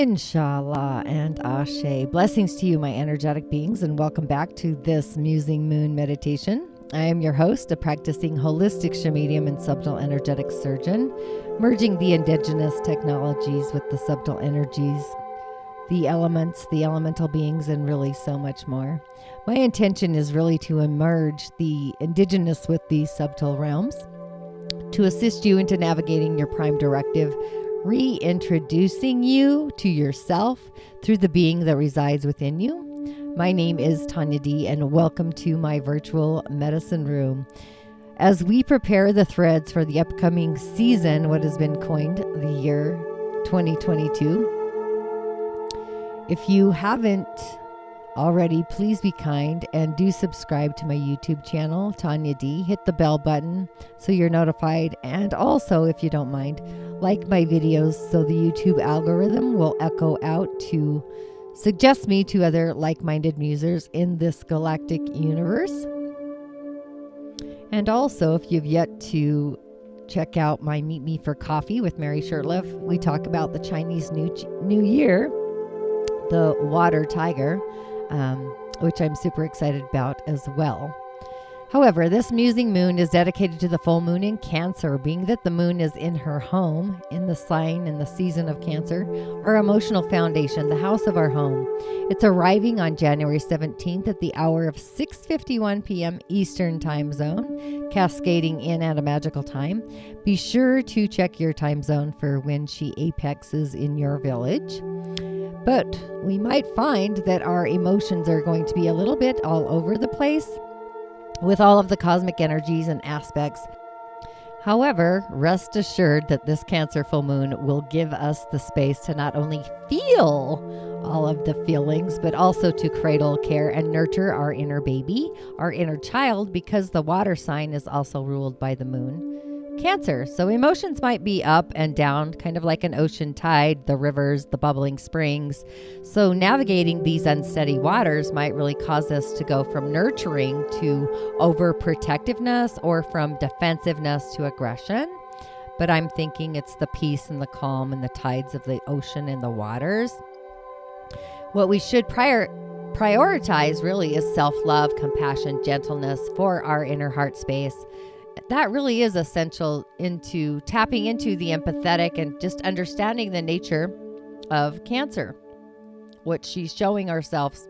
Inshallah and Ashe. Blessings to you, my energetic beings, and welcome back to this Musing Moon meditation. I am your host, a practicing holistic Shaman medium and subtle energetic surgeon, merging the indigenous technologies with the subtle energies, the elements, the elemental beings, and really so much more. My intention is really to emerge the indigenous with these subtle realms, to assist you into navigating your prime directive, reintroducing you to yourself through the being that resides within you. My name is Tonya Dee, and welcome to my virtual medicine room. As we prepare the threads for the upcoming season, what has been coined the year 2022, if you haven't already, please be kind and do subscribe to my YouTube channel, Tonya Dee. Hit the bell button so you're notified. And also, if you don't mind, like my videos so the YouTube algorithm will echo out to suggest me to other like-minded musers in this galactic universe. And also, if you've yet to check out my Meet Me for Coffee with Mary Shurtleff, we talk about the Chinese New Year, the water tiger, which I'm super excited about as well. However, this musing moon is dedicated to the full moon in Cancer, being that the moon is in her home, in the sign and the season of Cancer, our emotional foundation, the house of our home. It's arriving on January 17th at the hour of 6:51 p.m. Eastern Time Zone, cascading in at a magical time. Be sure to check your time zone for when she apexes in your village. But we might find that our emotions are going to be a little bit all over the place with all of the cosmic energies and aspects. However, rest assured that this Cancer full moon will give us the space to not only feel all of the feelings, but also to cradle, care, and nurture our inner baby, our inner child, because the water sign is also ruled by the moon, Cancer. So emotions might be up and down, kind of like an ocean tide, the rivers, the bubbling springs. So navigating these unsteady waters might really cause us to go from nurturing to overprotectiveness or from defensiveness to aggression. But I'm thinking it's the peace and the calm and the tides of the ocean and the waters. What we should prioritize really is self-love, compassion, gentleness for our inner heart space. That really is essential into tapping into the empathetic and just understanding the nature of Cancer, what she's showing ourselves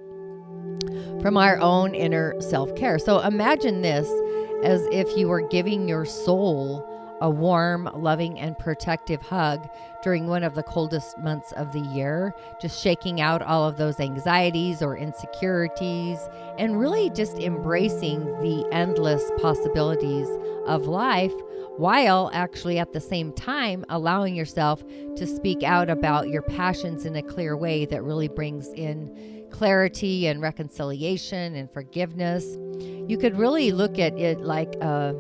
from our own inner self-care. So imagine this as if you were giving your soul a warm, loving, and protective hug during one of the coldest months of the year, just shaking out all of those anxieties or insecurities and really just embracing the endless possibilities of life, while actually at the same time allowing yourself to speak out about your passions in a clear way that really brings in clarity and reconciliation and forgiveness. You could really look at it like a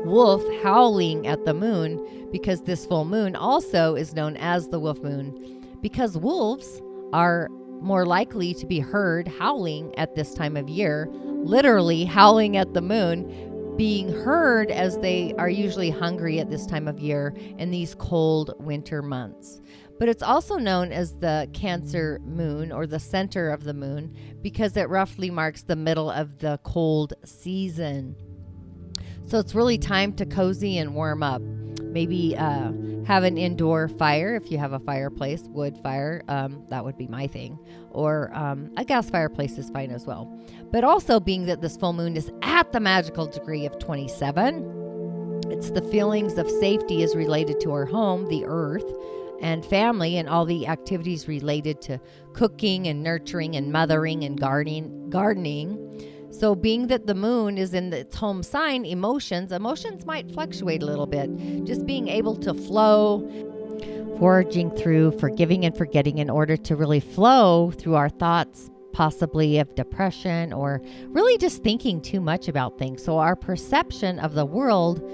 wolf howling at the moon, because this full moon also is known as the wolf moon, because wolves are more likely to be heard howling at this time of year, literally howling at the moon, being heard as they are usually hungry at this time of year in these cold winter months. But it's also known as the Cancer moon, or the center of the moon, because it roughly marks the middle of the cold season. So it's really time to cozy and warm up. Maybe have an indoor fire if you have a fireplace, wood fire. That would be my thing. Or a gas fireplace is fine as well. But also, being that this full moon is at the magical degree of 27, it's the feelings of safety is related to our home, the earth, and family, and all the activities related to cooking and nurturing and mothering and gardening. So being that the moon is in its home sign, emotions might fluctuate a little bit. Just being able to flow, foraging through, forgiving and forgetting in order to really flow through our thoughts, possibly of depression or really just thinking too much about things. So our perception of the world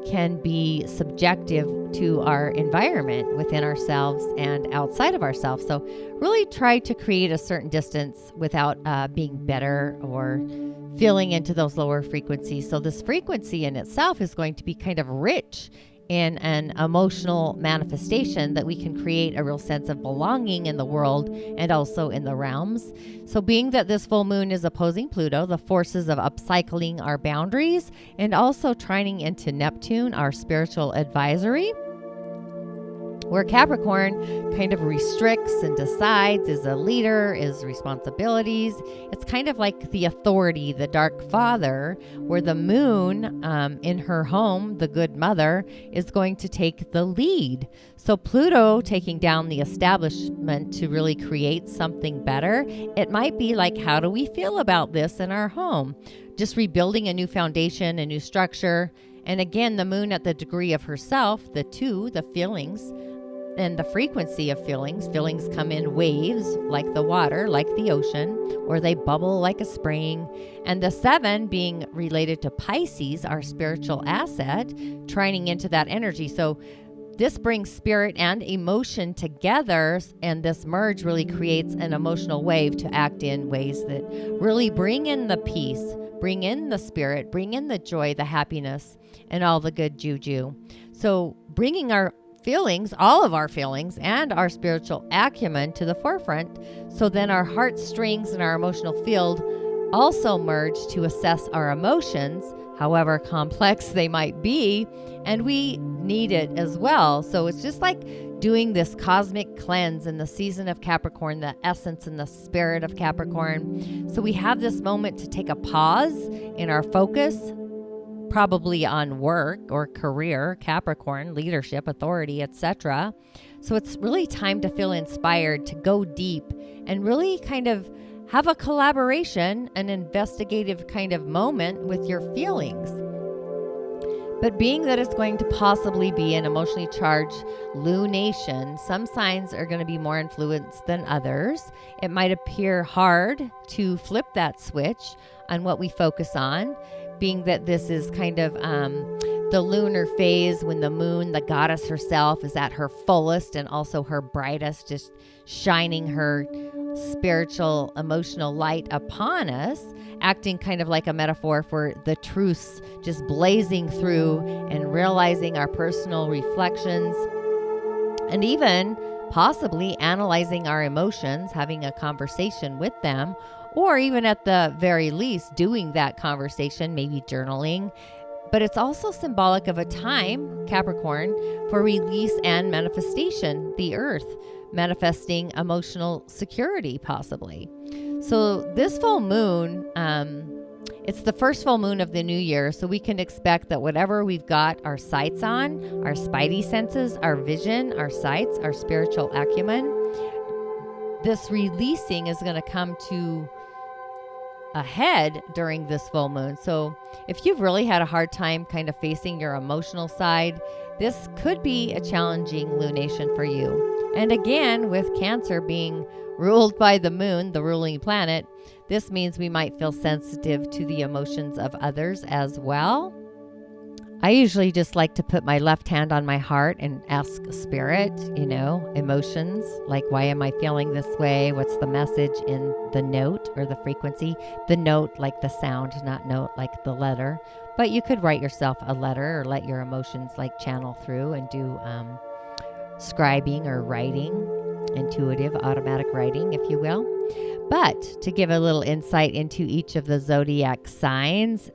can be subjective to our environment within ourselves and outside of ourselves. So really try to create a certain distance without being bitter or feeling into those lower frequencies. So this frequency in itself is going to be kind of rich in an emotional manifestation that we can create a real sense of belonging in the world and also in the realms. So being that this full moon is opposing Pluto, the forces of upcycling our boundaries and also trining into Neptune, our spiritual advisory, where Capricorn kind of restricts and decides, is a leader, is responsibilities. It's kind of like the authority, the dark father, where the moon in her home, the good mother, is going to take the lead. So Pluto taking down the establishment to really create something better. It might be like, how do we feel about this in our home? Just rebuilding a new foundation, a new structure. And again, the moon at the degree of herself, the feelings, and the frequency of feelings. Feelings come in waves like the water, like the ocean, or they bubble like a spring. And the 7 being related to Pisces, our spiritual asset, trining into that energy. So this brings spirit and emotion together, and this merge really creates an emotional wave to act in ways that really bring in the peace, bring in the spirit, bring in the joy, the happiness, and all the good juju. So bringing our feelings, all of our feelings, and our spiritual acumen to the forefront, so then our heartstrings and our emotional field also merge to assess our emotions, however complex they might be, and we need it as well. So it's just like doing this cosmic cleanse in the season of Capricorn, the essence and the spirit of Capricorn. So we have this moment to take a pause in our focus, probably on work or career, Capricorn, leadership, authority, etc. So it's really time to feel inspired, to go deep and really kind of have a collaboration, an investigative kind of moment with your feelings. But being that it's going to possibly be an emotionally charged lunation, some signs are going to be more influenced than others. It might appear hard to flip that switch on what we focus on, being that this is kind of the lunar phase when the moon, the goddess herself, is at her fullest and also her brightest, just shining her spiritual, emotional light upon us, acting kind of like a metaphor for the truths just blazing through and realizing our personal reflections, and even possibly analyzing our emotions, having a conversation with them, or even at the very least doing that conversation, maybe journaling. But it's also symbolic of a time, Capricorn, for release and manifestation, the earth, manifesting emotional security, possibly. So this full moon, it's the first full moon of the new year, so we can expect that whatever we've got our sights on, our spidey senses, our vision, our sights, our spiritual acumen, this releasing is going to come to ahead during this full moon. So if you've really had a hard time kind of facing your emotional side, this could be a challenging lunation for you. And again, with Cancer being ruled by the moon, the ruling planet, this means we might feel sensitive to the emotions of others as well. I usually just like to put my left hand on my heart and ask spirit, emotions, like, why am I feeling this way? What's the message in the note or the frequency? The note like the sound, not note like the letter. But you could write yourself a letter or let your emotions like channel through and do scribing or writing, intuitive, automatic writing, if you will. But to give a little insight into each of the zodiac signs,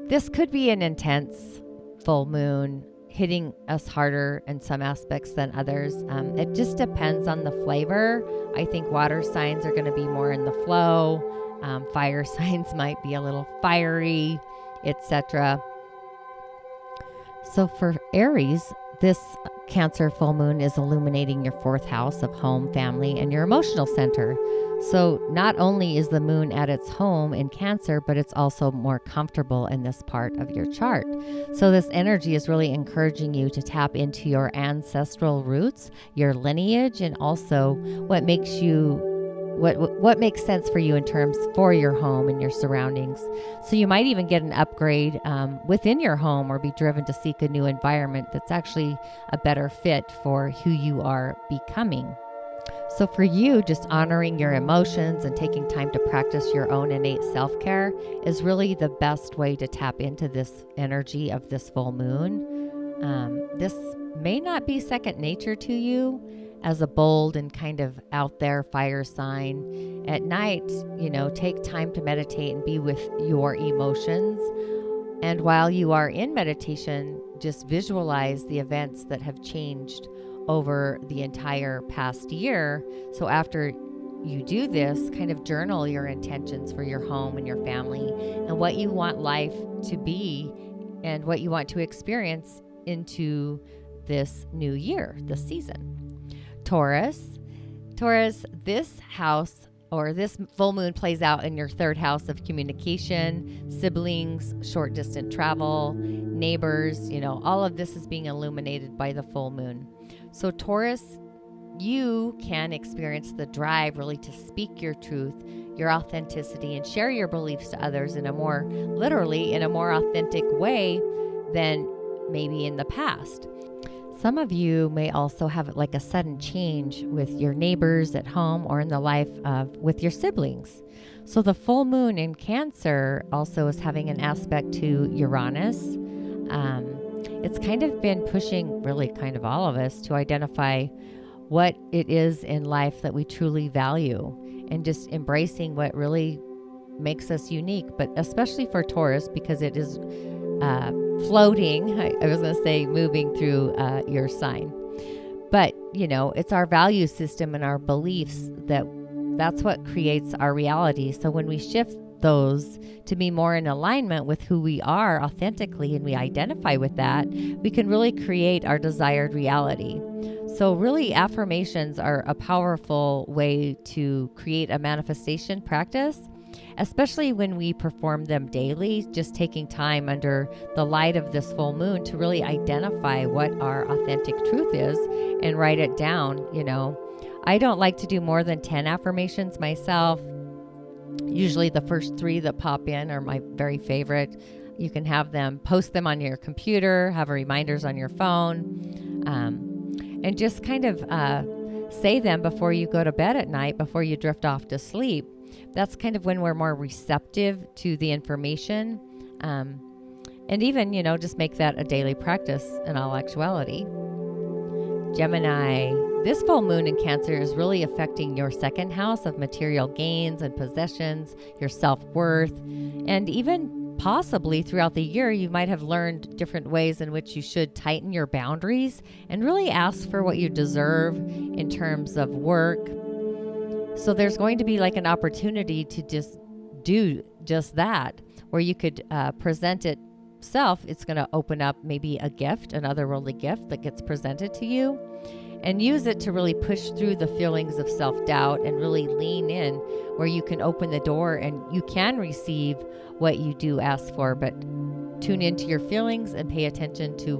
this could be an intense full moon, hitting us harder in some aspects than others. It just depends on the flavor. I think water signs are going to be more in the flow. Fire signs might be a little fiery, etc. So for Aries, this Cancer full moon is illuminating your 4th house of home, family, and your emotional center. So not only is the moon at its home in Cancer, but it's also more comfortable in this part of your chart. So this energy is really encouraging you to tap into your ancestral roots, your lineage, and also what makes sense for you in terms for your home and your surroundings. So you might even get an upgrade within your home or be driven to seek a new environment that's actually a better fit for who you are becoming. So for you, just honoring your emotions and taking time to practice your own innate self-care is really the best way to tap into this energy of this full moon. This may not be second nature to you as a bold and kind of out there fire sign. At night, take time to meditate and be with your emotions. And while you are in meditation, just visualize the events that have changed over the entire past year. So after you do this, kind of journal your intentions for your home and your family and what you want life to be and what you want to experience into this new year, this season. Taurus, this house or this full moon plays out in your third house of communication, siblings, short distance travel, neighbors, all of this is being illuminated by the full moon. So Taurus, you can experience the drive really to speak your truth, your authenticity, and share your beliefs to others in a more authentic way than maybe in the past. Some of you may also have like a sudden change with your neighbors at home or in the life with your siblings. So the full moon in Cancer also is having an aspect to Uranus. It's kind of been pushing really kind of all of us to identify what it is in life that we truly value and just embracing what really makes us unique, but especially for Taurus because it is floating, I was going to say moving through your sign. But, it's our value system and our beliefs that's what creates our reality. So when we shift those to be more in alignment with who we are authentically and we identify with that, we can really create our desired reality. So really affirmations are a powerful way to create a manifestation practice, especially when we perform them daily, just taking time under the light of this full moon to really identify what our authentic truth is and write it down. I don't like to do more than 10 affirmations myself. Usually the first 3 that pop in are my very favorite. You can post them on your computer, have reminders on your phone, and just kind of say them before you go to bed at night, before you drift off to sleep. That's kind of when we're more receptive to the information. And even, just make that a daily practice in all actuality. Gemini, this full moon in Cancer is really affecting your second house of material gains and possessions, your self-worth, and even possibly throughout the year, you might have learned different ways in which you should tighten your boundaries and really ask for what you deserve in terms of work. So there's going to be like an opportunity to just do just that, where you could present itself. It's going to open up maybe a gift, an otherworldly gift that gets presented to you, and use it to really push through the feelings of self-doubt and really lean in where you can open the door and you can receive what you do ask for, but tune into your feelings and pay attention to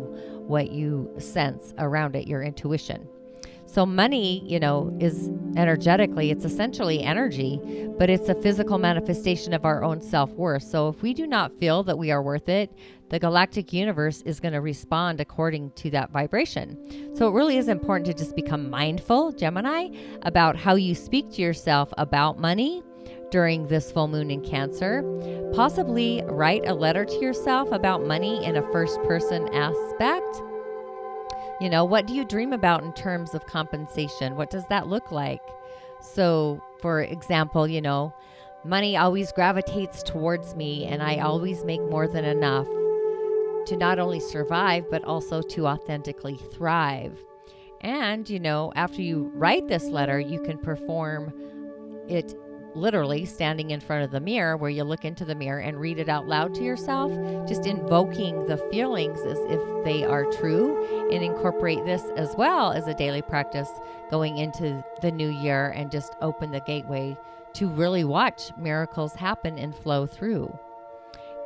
what you sense around it, your intuition. So money, is energetically, it's essentially energy, but it's a physical manifestation of our own self-worth. So if we do not feel that we are worth it, the galactic universe is going to respond according to that vibration. So it really is important to just become mindful, Gemini, about how you speak to yourself about money during this full moon in Cancer. Possibly write a letter to yourself about money in a first person aspect. What do you dream about in terms of compensation? What does that look like? So, for example, money always gravitates towards me and I always make more than enough to not only survive, but also to authentically thrive. And, after you write this letter, you can perform it literally standing in front of the mirror, where you look into the mirror and read it out loud to yourself, just invoking the feelings as if they are true, and incorporate this as well as a daily practice going into the new year, and just open the gateway to really watch miracles happen and flow through.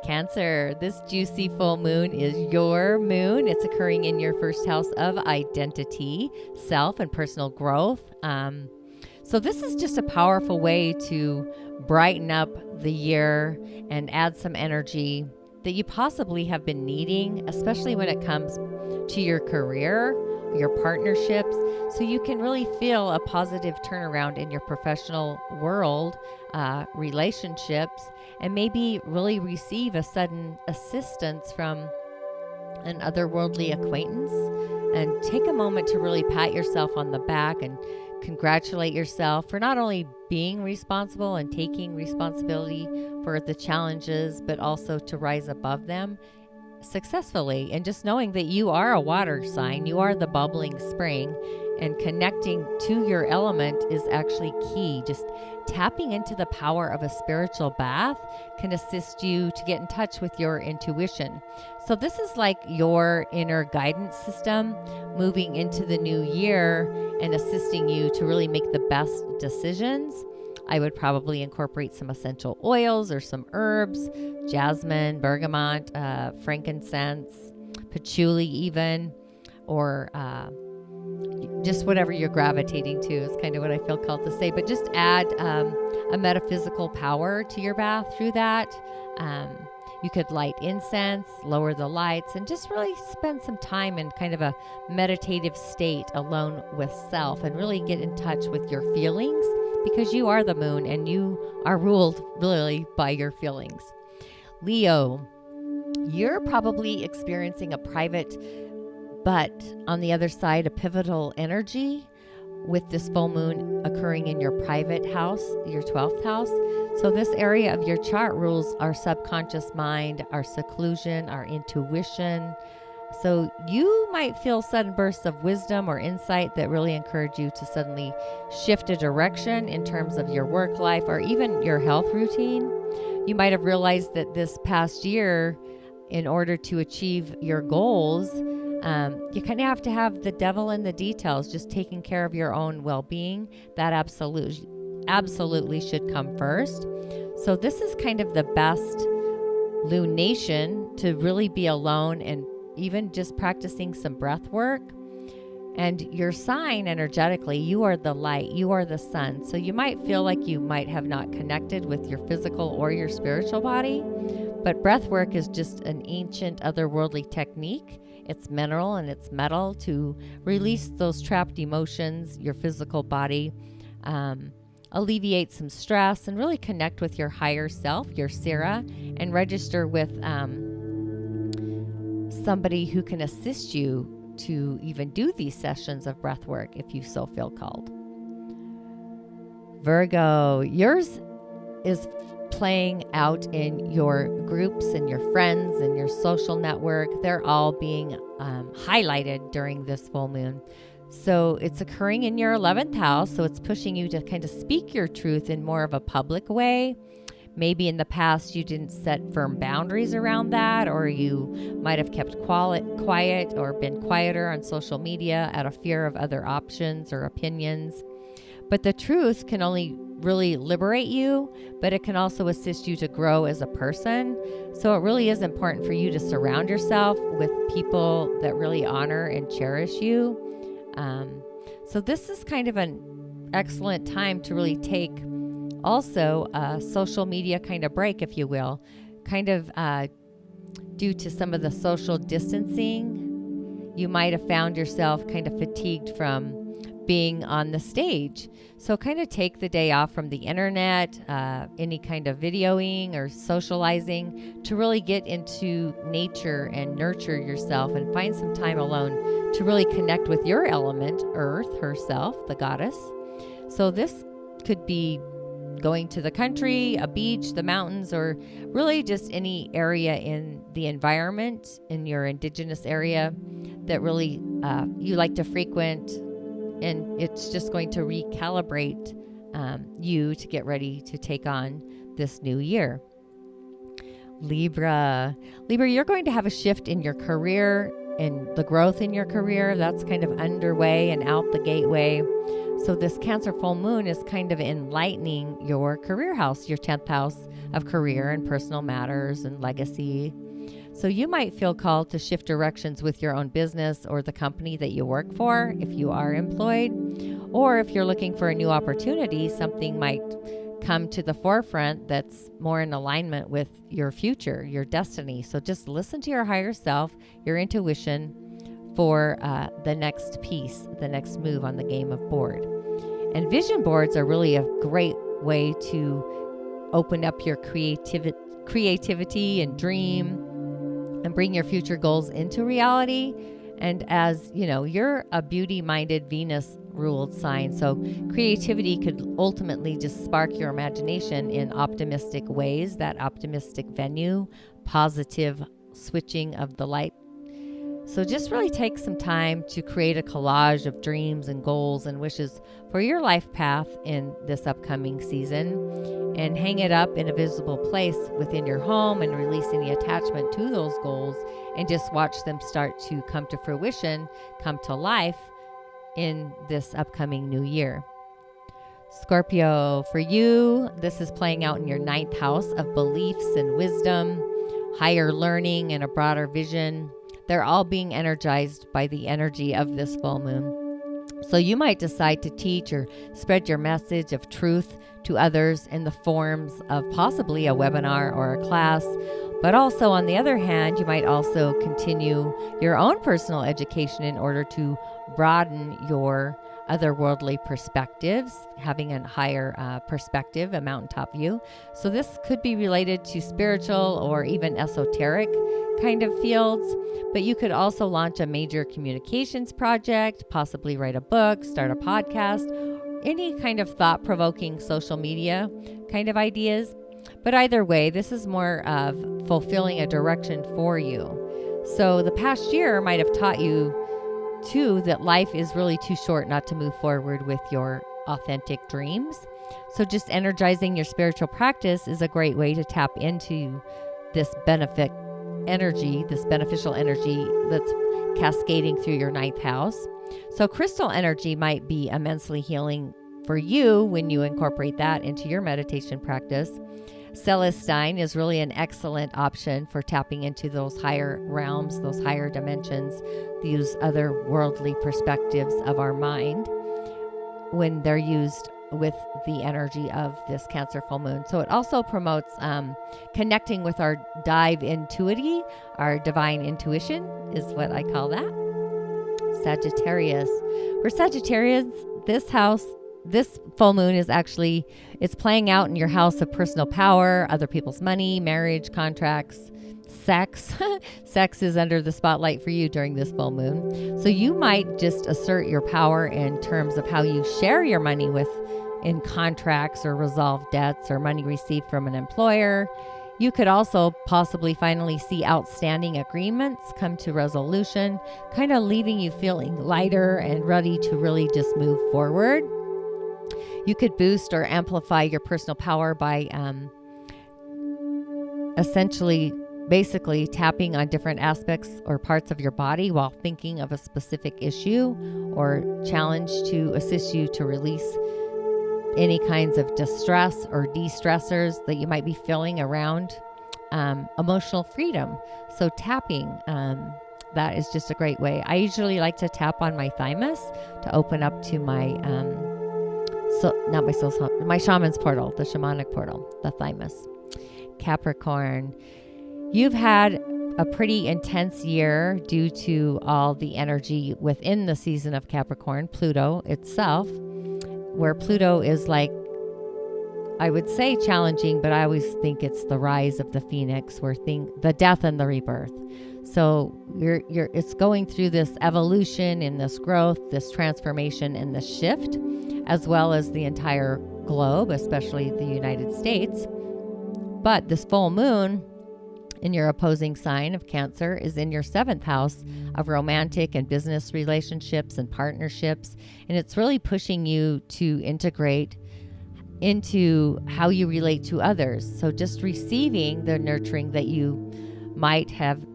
Cancer, this juicy full moon is your moon. It's occurring in your first house of identity, self, and personal growth. So this is just a powerful way to brighten up the year and add some energy that you possibly have been needing, especially when it comes to your career your partnerships, so you can really feel a positive turnaround in your professional world, relationships, and maybe really receive a sudden assistance from an otherworldly acquaintance. And take a moment to really pat yourself on the back and congratulate yourself for not only being responsible and taking responsibility for the challenges, but also to rise above them successfully. And just knowing that you are a water sign, you are the bubbling spring, and connecting to your element is actually key. Just tapping into the power of a spiritual bath can assist you to get in touch with your intuition. So this is like your inner guidance system moving into the new year and assisting you to really make the best decisions. I would probably incorporate some essential oils or some herbs, jasmine, bergamot, frankincense, patchouli even, or just whatever you're gravitating to is kind of what I feel called to say. But just add a metaphysical power to your bath through that. You could light incense, lower the lights, and just really spend some time in kind of a meditative state alone with self and really get in touch with your feelings, because you are the moon and you are ruled really by your feelings. Leo, you're probably experiencing a private, but on the other side, a pivotal energy with this full moon occurring in your private house, your 12th house. So this area of your chart rules our subconscious mind, our seclusion, our intuition. So you might feel sudden bursts of wisdom or insight that really encourage you to suddenly shift a direction in terms of your work life or even your health routine. You might have realized that this past year, in order to achieve your goals, you kind of have to have the devil in the details, just taking care of your own well-being. That absolutely should come first. So this is kind of the best lunation to really be alone and even just practicing some breath work. And your sign energetically, you are the light, you are the sun. So you might feel like you might have not connected with your physical or your spiritual body, but breath work is just an ancient otherworldly technique. It's mineral and it's metal to release those trapped emotions, your physical body, alleviate some stress, and really connect with your higher self, your Sira, and register with somebody who can assist you to even do these sessions of breath work if you so feel called. Virgo, yours is playing out in your groups and your friends and your social network. They're all being highlighted during this full moon. So it's occurring in your 11th house. So it's pushing you to kind of speak your truth in more of a public way. Maybe in the past you didn't set firm boundaries around that, or you might have kept quiet or been quieter on social media out of fear of other options or opinions. But the truth can only really liberate you, but it can also assist you to grow as a person. So it really is important for you to surround yourself with people that really honor and cherish you. So this is kind of an excellent time to really take also a social media kind of break, if you will, kind of due to some of the social distancing. You might have found yourself kind of fatigued from being on the stage. So kind of take the day off from the internet, any kind of videoing or socializing, to really get into nature and nurture yourself and find some time alone to really connect with your element, Earth herself, the goddess. So this could be going to the country, a beach, the mountains, or really just any area in the environment in your indigenous area that really you like to frequent. And it's just going to recalibrate you to get ready to take on this new year. Libra, you're going to have a shift in your career and the growth in your career. That's kind of underway and out the gateway. So this Cancer full moon is kind of enlightening your career house, your 10th house of career and personal matters and legacy. So you might feel called to shift directions with your own business or the company that you work for if you are employed. Or if you're looking for a new opportunity, something might come to the forefront that's more in alignment with your future, your destiny. So just listen to your higher self, your intuition. for the next piece, the next move on the game of board. And vision boards are really a great way to open up your creativity and dream and bring your future goals into reality. And as you know, you're a beauty-minded Venus-ruled sign, so creativity could ultimately just spark your imagination in optimistic ways, that optimistic venue, positive switching of the light. So just really take some time to create a collage of dreams and goals and wishes for your life path in this upcoming season, and hang it up in a visible place within your home and release any attachment to those goals, and just watch them start to come to fruition, come to life in this upcoming new year. Scorpio, for you, this is playing out in your 9th house of beliefs and wisdom, higher learning, and a broader vision. They're all being energized by the energy of this full moon. So you might decide to teach or spread your message of truth to others in the forms of possibly a webinar or a class. But also, on the other hand, you might also continue your own personal education in order to broaden your otherworldly perspectives, having a higher perspective, a mountaintop view. So this could be related to spiritual or even esoteric kind of fields, but you could also launch a major communications project, possibly write a book, start a podcast, any kind of thought-provoking social media kind of ideas. But either way, this is more of fulfilling a direction for you. So the past year might have taught you too that life is really too short not to move forward with your authentic dreams. So just energizing your spiritual practice is a great way to tap into this beneficial energy that's cascading through your 9th house. So crystal energy might be immensely healing for you when you incorporate that into your meditation practice. Celestine is really an excellent option for tapping into those higher realms, those higher dimensions, these other worldly perspectives of our mind when they're used with the energy of this Cancer full moon. So it also promotes connecting with our dive intuity, our divine intuition is what I call that. Sagittarius. For Sagittarius, this full moon is actually, it's playing out in your house of personal power, other people's money, marriage, contracts, sex. Sex is under the spotlight for you during this full moon. So you might just assert your power in terms of how you share your money in contracts or resolve debts or money received from an employer. You could also possibly finally see outstanding agreements come to resolution, kind of leaving you feeling lighter and ready to really just move forward. You could boost or amplify your personal power by basically tapping on different aspects or parts of your body while thinking of a specific issue or challenge to assist you to release any kinds of distress or de-stressors that you might be feeling around emotional freedom. So tapping, that is just a great way. I usually like to tap on my thymus to open up to my my shaman's portal, the shamanic portal, the thymus. Capricorn, you've had a pretty intense year due to all the energy within the season of Capricorn, Pluto itself, where Pluto is like, I would say challenging, but I always think it's the rise of the phoenix, the death and the rebirth. So it's going through this evolution and this growth, this transformation and this shift, as well as the entire globe, especially the United States. But this full moon in your opposing sign of Cancer is in your 7th house of romantic and business relationships and partnerships. And it's really pushing you to integrate into how you relate to others. So just receiving the nurturing that you might have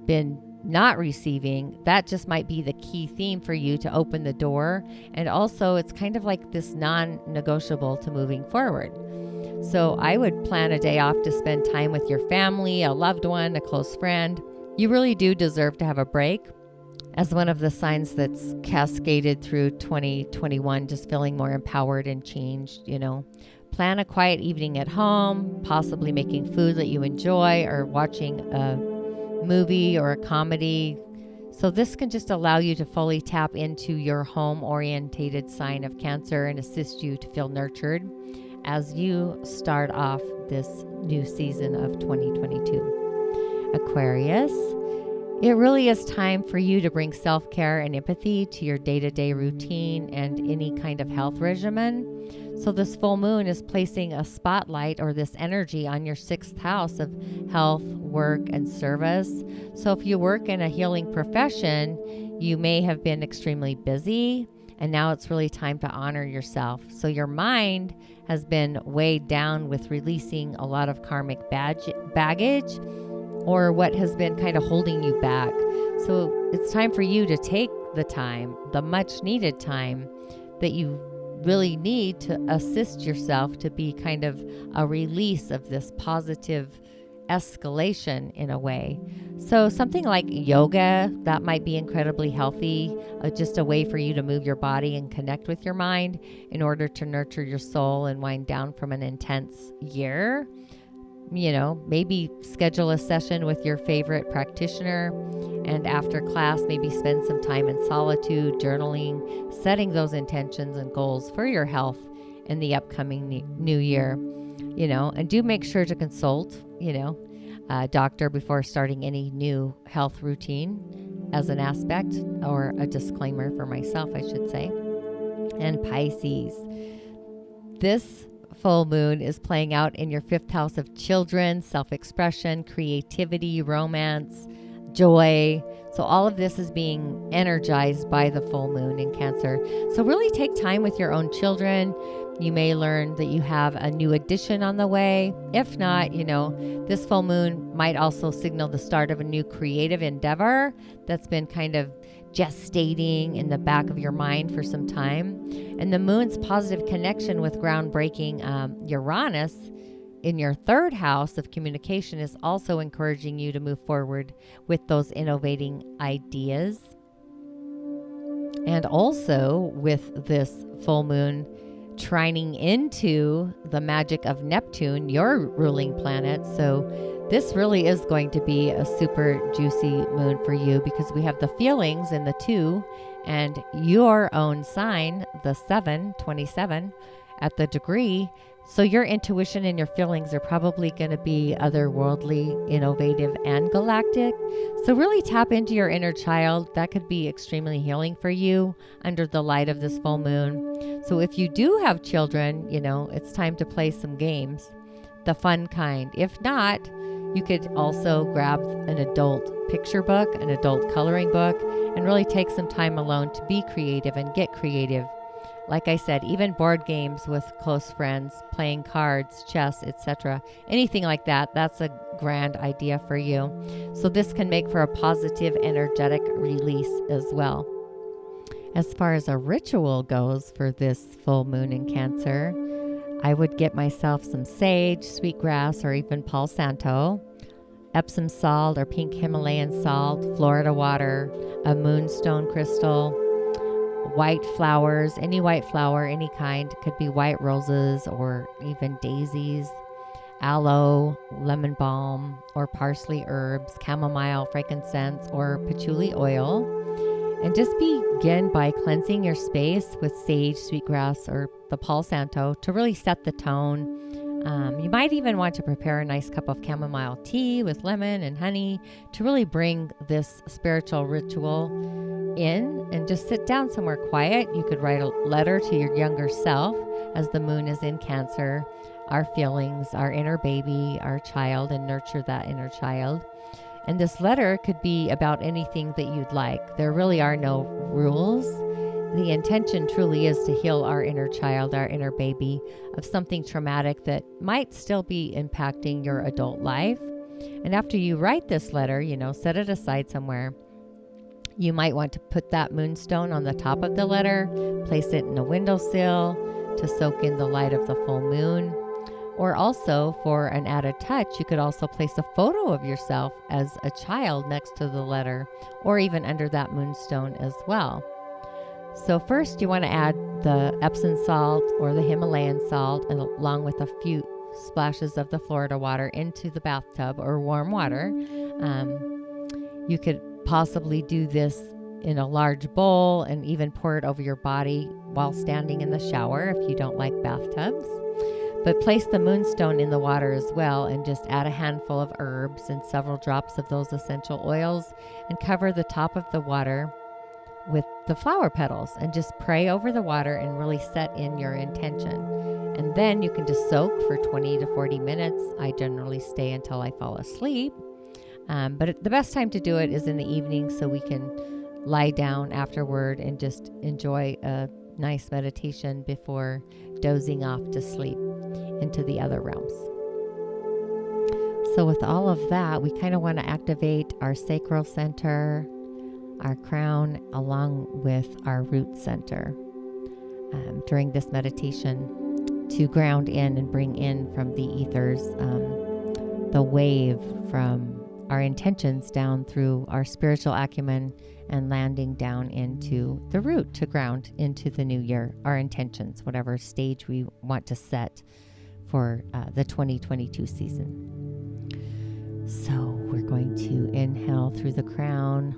been not receiving, that just might be the key theme for you to open the door. And also it's kind of like this non-negotiable to moving forward. So I would plan a day off to spend time with your family, a loved one, a close friend. You really do deserve to have a break. As one of the signs that's cascaded through 2021, just feeling more empowered and changed, Plan a quiet evening at home, possibly making food that you enjoy or watching a movie or a comedy, So this can just allow you to fully tap into your home-orientated sign of Cancer and assist you to feel nurtured as you start off this new season of 2022. Aquarius, it really is time for you to bring self-care and empathy to your day-to-day routine and any kind of health regimen. So this full moon is placing a spotlight or this energy on your 6th house of health, work, and service. So if you work in a healing profession, you may have been extremely busy, and now it's really time to honor yourself. So your mind has been weighed down with releasing a lot of karmic baggage or what has been kind of holding you back. So it's time for you to take the time, the much needed time that you really need to assist yourself to be kind of a release of this positive escalation in a way. So something like yoga, that might be incredibly healthy, just a way for you to move your body and connect with your mind in order to nurture your soul and wind down from an intense year. You know, maybe schedule a session with your favorite practitioner, and after class, maybe spend some time in solitude, journaling, setting those intentions and goals for your health in the upcoming new year. You know, and do make sure to consult, a doctor before starting any new health routine as an aspect, or a disclaimer for myself, I should say. And Pisces, this full moon is playing out in your 5th house of children, self-expression, creativity, romance, joy. So all of this is being energized by the full moon in Cancer. So really take time with your own children. You may learn that you have a new addition on the way. If not, this full moon might also signal the start of a new creative endeavor that's been kind of gestating in the back of your mind for some time. And the moon's positive connection with groundbreaking Uranus in your 3rd house of communication is also encouraging you to move forward with those innovating ideas. And also with this full moon trining into the magic of Neptune, your ruling planet. So this really is going to be a super juicy moon for you because we have the feelings in the 2 and your own sign, the 27 at the degree. So your intuition and your feelings are probably going to be otherworldly, innovative, and galactic. So really tap into your inner child. That could be extremely healing for you under the light of this full moon. So if you do have children, it's time to play some games, the fun kind. If not, you could also grab an adult picture book, an adult coloring book, and really take some time alone to be creative and get creative. Like I said, even board games with close friends, playing cards, chess, etc. Anything like that, that's a grand idea for you. So this can make for a positive, energetic release as well. As far as a ritual goes for this full moon in Cancer, I would get myself some sage, sweetgrass, or even Palo Santo, Epsom salt or pink Himalayan salt, Florida water, a moonstone crystal, white flowers, any white flower, any kind. Could be white roses or even daisies, aloe, lemon balm, or parsley herbs, chamomile, frankincense, or patchouli oil. And just begin by cleansing your space with sage, sweetgrass, or the Palo Santo to really set the tone. You might even want to prepare a nice cup of chamomile tea with lemon and honey to really bring this spiritual ritual in, and just sit down somewhere quiet. You could write a letter to your younger self as the moon is in Cancer, our feelings, our inner baby, our child, and nurture that inner child. And this letter could be about anything that you'd like. There really are no rules. The intention truly is to heal our inner child, our inner baby, of something traumatic that might still be impacting your adult life. And after you write this letter, set it aside somewhere. You might want to put that moonstone on the top of the letter, place it in a windowsill to soak in the light of the full moon. Or also, for an added touch, you could also place a photo of yourself as a child next to the letter, or even under that moonstone as well. So first, you want to add the Epsom salt or the Himalayan salt, and along with a few splashes of the Florida water into the bathtub or warm water. You could possibly do this in a large bowl and even pour it over your body while standing in the shower if you don't like bathtubs. But place the moonstone in the water as well and just add a handful of herbs and several drops of those essential oils and cover the top of the water with the flower petals and just pray over the water and really set in your intention. And then you can just soak for 20 to 40 minutes. I generally stay until I fall asleep. But the best time to do it is in the evening so we can lie down afterward and just enjoy a nice meditation before dozing off to sleep into the other realms. So with all of that, we kind of want to activate our sacral center, our crown, along with our root center during this meditation to ground in and bring in from the ethers the wave from our intentions down through our spiritual acumen and landing down into the root to ground into the new year, our intentions, whatever stage we want to set for the 2022 season. So we're going to inhale through the crown,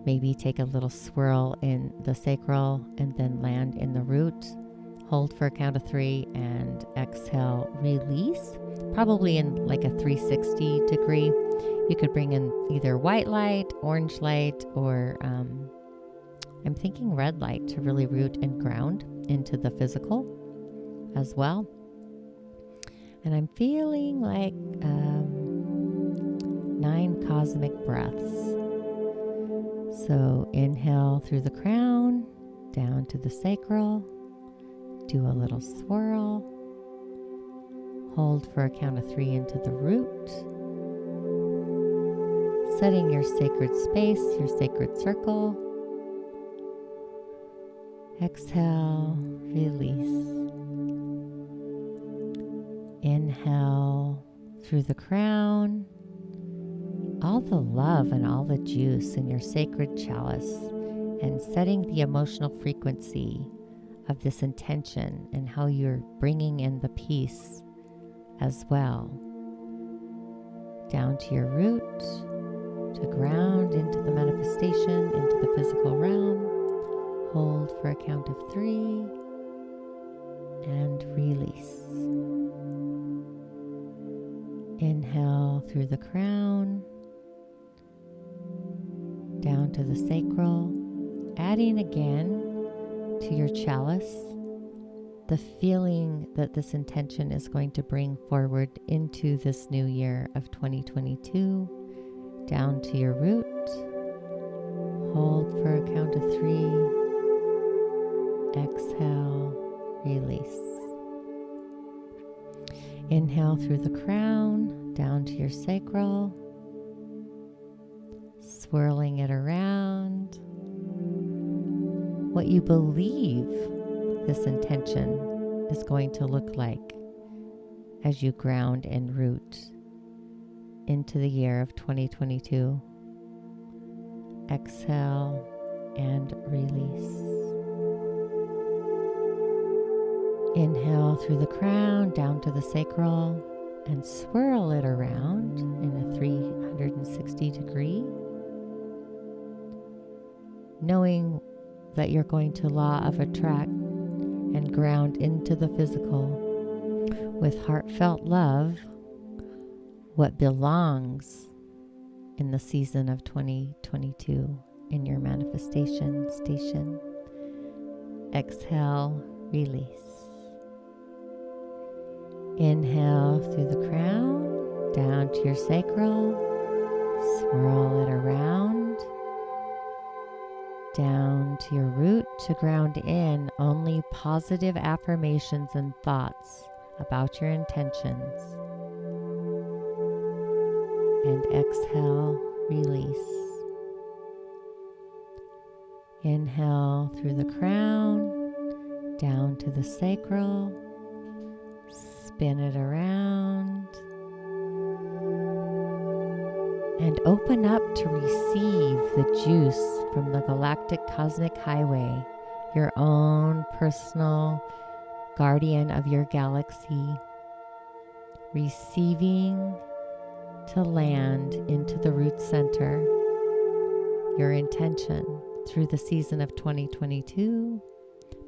maybe take a little swirl in the sacral and then land in the root. Hold for a count of 3 and exhale, release, probably in like a 360 degree. You could bring in either white light, orange light, or I'm thinking red light to really root and ground into the physical as well. And I'm feeling like 9 cosmic breaths. So inhale through the crown, down to the sacral. Do a little swirl. Hold for a count of 3 into the root. Setting your sacred space, your sacred circle. Exhale, release. Inhale through the crown. All the love and all the juice in your sacred chalice, and setting the emotional frequency of this intention and how you're bringing in the peace as well. Down to your root, to ground into the manifestation, into the physical realm. Hold for a count of 3 and release. Inhale through the crown, down to the sacral, adding again to your chalice the feeling that this intention is going to bring forward into this new year of 2022. Down to your root. Hold for a count of 3. Exhale, release. Inhale through the crown, down to your sacral. Swirling it around. What you believe this intention is going to look like as you ground and root into the year of 2022. Exhale and release. Inhale through the crown, down to the sacral, and swirl it around in a 360 degree. Knowing that you're going to law of attract and ground into the physical with heartfelt love what belongs in the season of 2022 in your manifestation station. Exhale, release. Inhale through the crown, down to your sacral, swirl it around, down to your root to ground in only positive affirmations and thoughts about your intentions. And exhale, release. Inhale through the crown, down to the sacral, spin it around, and open up to receive the juice from the galactic cosmic highway, your own personal guardian of your galaxy, receiving to land into the root center your intention through the season of 2022,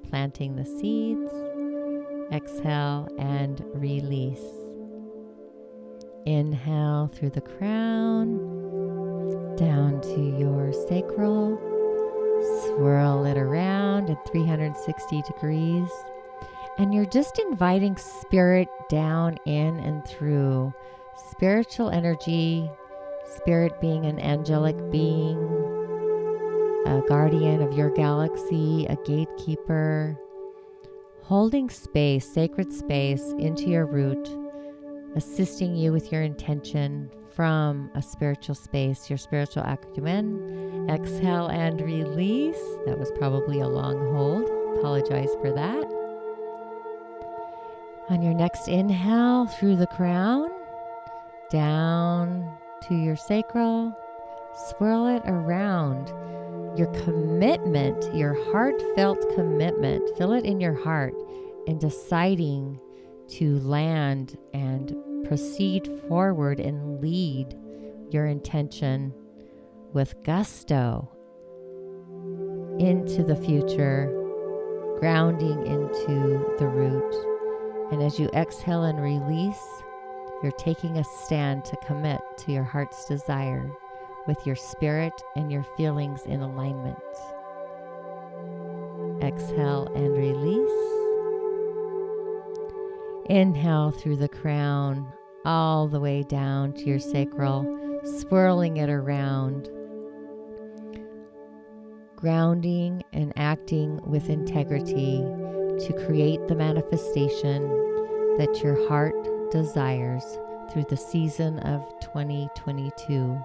planting the seeds. Exhale and release. Inhale through the crown, down to your sacral. Swirl it around at 360 degrees. And you're just inviting spirit down in and through. Spiritual energy, spirit being an angelic being, a guardian of your galaxy, a gatekeeper, holding space, sacred space into your root, assisting you with your intention from a spiritual space, your spiritual acumen. Exhale and release. That was probably a long hold. Apologize for that. On your next inhale through the crown, down to your sacral, swirl it around. Your commitment, your heartfelt commitment, feel it in your heart in deciding to land and proceed forward and lead your intention with gusto into the future, grounding into the root. And as you exhale and release, you're taking a stand to commit to your heart's desire with your spirit and your feelings in alignment. Exhale and release. Inhale through the crown, all the way down to your sacral, swirling it around, grounding and acting with integrity to create the manifestation that your heart desires through the season of 2022.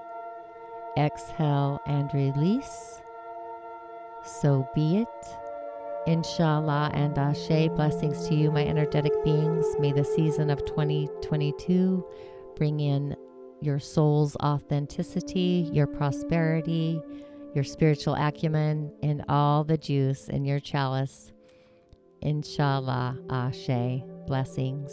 Exhale and release. So be it. Inshallah and Ashe, blessings to you, my energetic beings. May the season of 2022 bring in your soul's authenticity, your prosperity, your spiritual acumen, and all the juice in your chalice. Inshallah, Ashe, blessings.